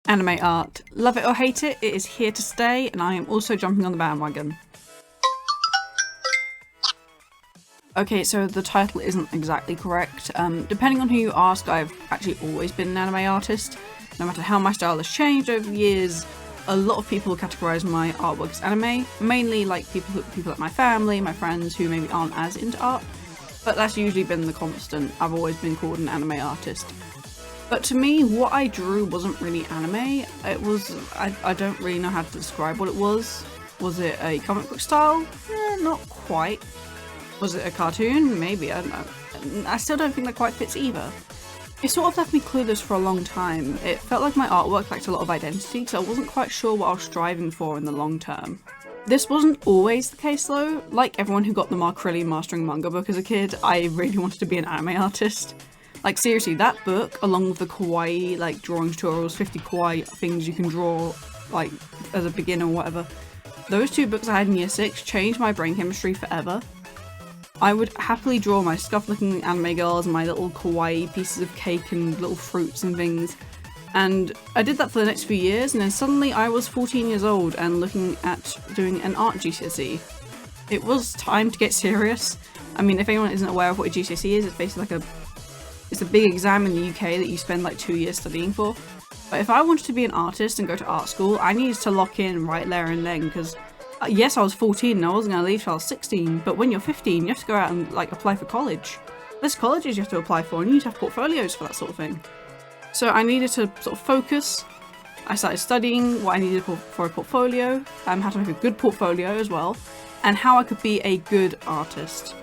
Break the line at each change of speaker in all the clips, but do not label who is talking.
Anime art. Love it or hate it, it is here to stay, and I am also jumping on the bandwagon. Okay, so the title isn't exactly correct. Depending on who you ask, I've actually always been an anime artist. No matter how my style has changed over the years, a lot of people categorize my artwork as anime, mainly like people like my family, my friends who maybe aren't as into art, but that's usually been the constant. I've always been called an anime artist. But to me, what I drew wasn't really anime. It was, I don't really know how to describe what it was. Was it a comic book style? Not quite. Was it a cartoon? Maybe, I don't know. I still don't think that quite fits either. It sort of left me clueless for a long time. It felt like my artwork lacked a lot of identity because I wasn't quite sure what I was striving for in the long term. This wasn't always the case though. Like everyone who got the Mark Crilley Mastering Manga book as a kid, I really wanted to be an anime artist. Like seriously, that book, along with the kawaii like drawing tutorials, 50 kawaii things you can draw like as a beginner or whatever, those two books I had in year 6 changed my brain chemistry forever. I would happily draw my scuff-looking anime girls and my little kawaii pieces of cake and little fruits and things. And I did that for the next few years, and then suddenly I was 14 years old and looking at doing an art GCSE. It was time to get serious. I mean, if anyone isn't aware of what a GCSE is, it's basically like it's a big exam in the UK that you spend like 2 years studying for. But if I wanted to be an artist and go to art school, I needed to lock in right there and then, because yes, I was 14 and I wasn't going to leave till I was 16, but when you're 15, you have to go out and like apply for college. There's colleges you have to apply for, and you need to have portfolios for that sort of thing. So I needed to sort of focus. I started studying what I needed for a portfolio, how to make a good portfolio as well, and how I could be a good artist.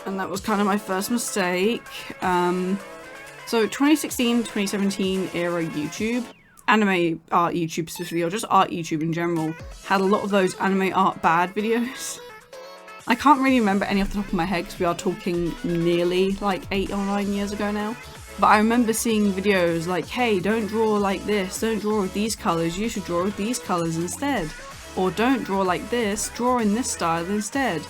And that was kind of my first mistake. So 2016, 2017 era YouTube, anime art YouTube specifically, or just art YouTube in general, had a lot of those anime art bad videos. I can't really remember any off the top of my head because we are talking nearly like 8 or 9 years ago now. But I remember seeing videos like, hey, don't draw like this, don't draw with these colours, you should draw with these colours instead. Or don't draw like this, draw in this style instead.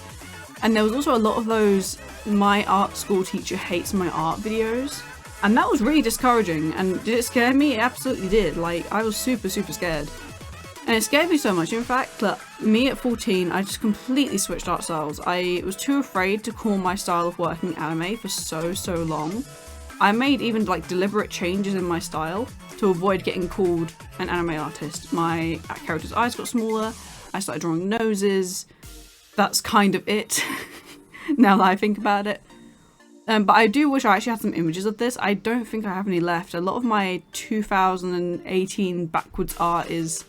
And there was also a lot of those my art school teacher hates my art videos. And that was really discouraging, and did it scare me? It absolutely did. Like, I was super scared. And it scared me so much, in fact, that me at 14, I just completely switched art styles. I was too afraid to call my style of working anime for so long. I made even like deliberate changes in my style to avoid getting called an anime artist. My character's eyes got smaller, I started drawing noses. That's kind of it, now that I think about it. But I do wish I actually had some images of this. I don't think I have any left. A lot of my 2018 backwards art is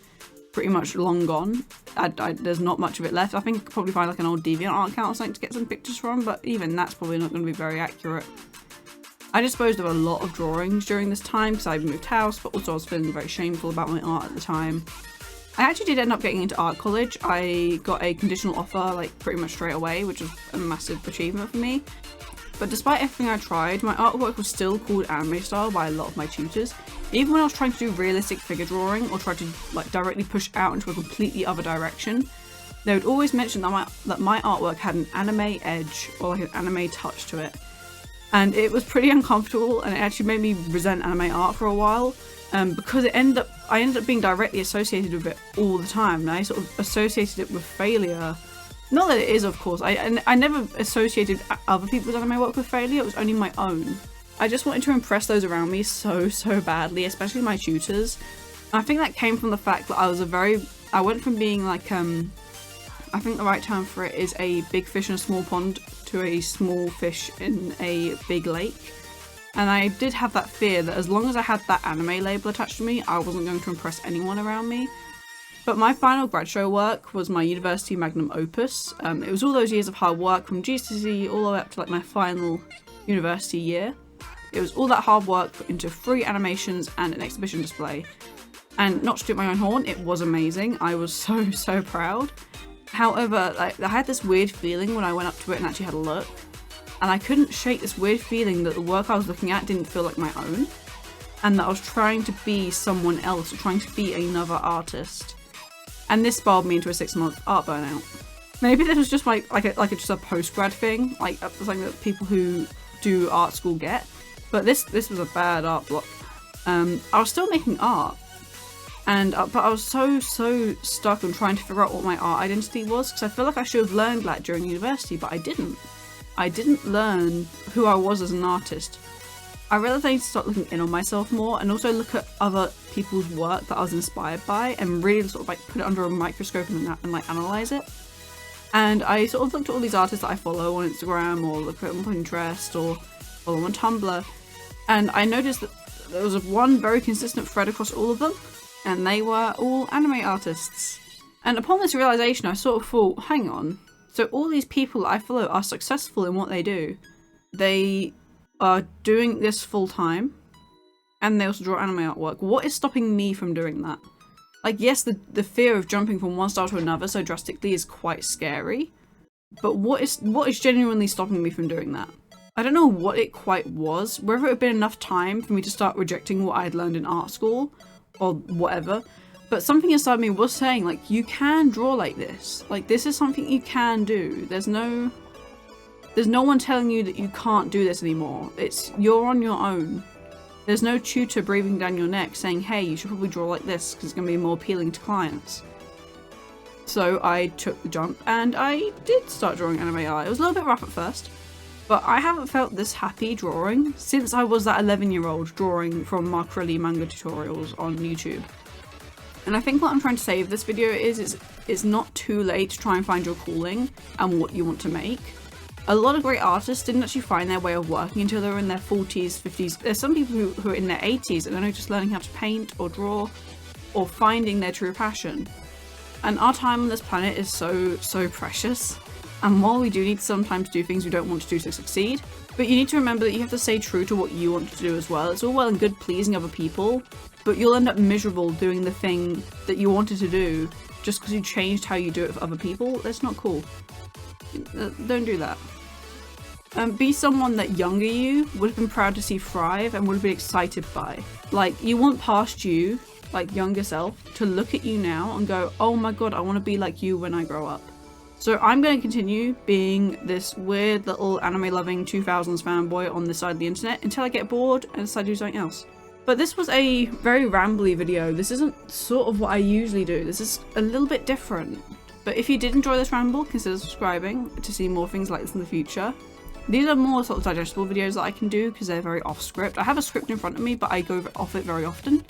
pretty much long gone. There's not much of it left. I think I could probably find like an old DeviantArt account or something to get some pictures from, but even that's probably not going to be very accurate. I disposed of a lot of drawings during this time because I moved house, but also I was feeling very shameful about my art at the time. I actually did end up getting into art college. I got a conditional offer like pretty much straight away, which was a massive achievement for me. But despite everything I tried, my artwork was still called anime style by a lot of my tutors. Even when I was trying to do realistic figure drawing or try to like directly push out into a completely other direction, they would always mention that my artwork had an anime edge or like an anime touch to it. And it was pretty uncomfortable, and it actually made me resent anime art for a while, because I ended up being directly associated with it all the time, and I sort of associated it with failure. Not that it is, of course. I never associated other people's anime work with failure, it was only my own. I just wanted to impress those around me so badly, especially my tutors. I think that came from the fact that I went from being like, I think the right term for it is a big fish in a small pond to a small fish in a big lake. And I did have that fear that as long as I had that anime label attached to me, I wasn't going to impress anyone around me. But my final grad show work was my university magnum opus. It was all those years of hard work from GCSE all the way up to like my final university year. It was all that hard work put into 3 animations and an exhibition display. And not to toot my own horn, it was amazing. I was so proud. However, like, I had this weird feeling when I went up to it and actually had a look. And I couldn't shake this weird feeling that the work I was looking at didn't feel like my own. And that I was trying to be someone else, or trying to be another artist. And this spiraled me into a 6-month art burnout. Maybe this was just just a post-grad thing, like something that people who do art school get. But this was a bad art block. I was still making art, And but I was so stuck on trying to figure out what my art identity was, because I feel like I should have learned that during university, but I didn't. I didn't learn who I was as an artist. I realised I need to start looking in on myself more, and also look at other people's work that I was inspired by, and really sort of like put it under a microscope and like analyse it. And I sort of looked at all these artists that I follow on Instagram, or look at them on Pinterest, or follow on Tumblr, and I noticed that there was one very consistent thread across all of them, and they were all anime artists. And upon this realisation, I sort of thought, hang on, so all these people that I follow are successful in what they do. They are doing this full time, and they also draw anime artwork. What is stopping me from doing that? Like, yes, the fear of jumping from one style to another so drastically is quite scary, but what is genuinely stopping me from doing that? I don't know what it quite was, whether it had been enough time for me to start rejecting what I had learned in art school, or whatever, but something inside me was saying, like, you can draw like this. Like, this is something you can do. There's no one telling you that you can't do this anymore. You're on your own. There's no tutor breathing down your neck saying, hey, you should probably draw like this because it's going to be more appealing to clients. So I took the jump and I did start drawing anime art. It was a little bit rough at first, but I haven't felt this happy drawing since I was that 11-year-old drawing from Mark-Riley manga tutorials on YouTube. And I think what I'm trying to say with this video is it's not too late to try and find your calling and what you want to make. A lot of great artists didn't actually find their way of working until they were in their 40s, 50s. There's some people who are in their 80s and are just learning how to paint or draw or finding their true passion. And our time on this planet is so precious. And while we do need to sometimes do things we don't want to do to succeed, but you need to remember that you have to stay true to what you want to do as well. It's all well and good pleasing other people, but you'll end up miserable doing the thing that you wanted to do just because you changed how you do it for other people. That's not cool. Don't do that. Be someone that younger you would have been proud to see thrive and would have been excited by. Like, you want past you, like younger self, to look at you now and go, oh my god, I want to be like you when I grow up. So I'm going to continue being this weird little anime-loving 2000s fanboy on this side of the internet until I get bored and decide to do something else. But this was a very rambly video. This isn't sort of what I usually do. This is a little bit different. But if you did enjoy this ramble, consider subscribing to see more things like this in the future. These are more sort of digestible videos that I can do because they're very off script. I have a script in front of me, but I go off it very often.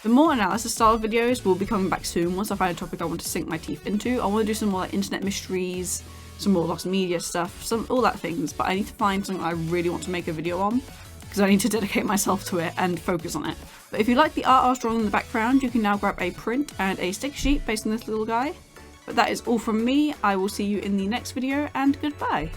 The more analysis style videos will be coming back soon once I find a topic I want to sink my teeth into. I want to do some more like internet mysteries, some more lost media stuff, all that things, but I need to find something I really want to make a video on because I need to dedicate myself to it and focus on it. But if you like the art I was drawing in the background, you can now grab a print and a sticker sheet based on this little guy. But that is all from me. I will see you in the next video, and goodbye.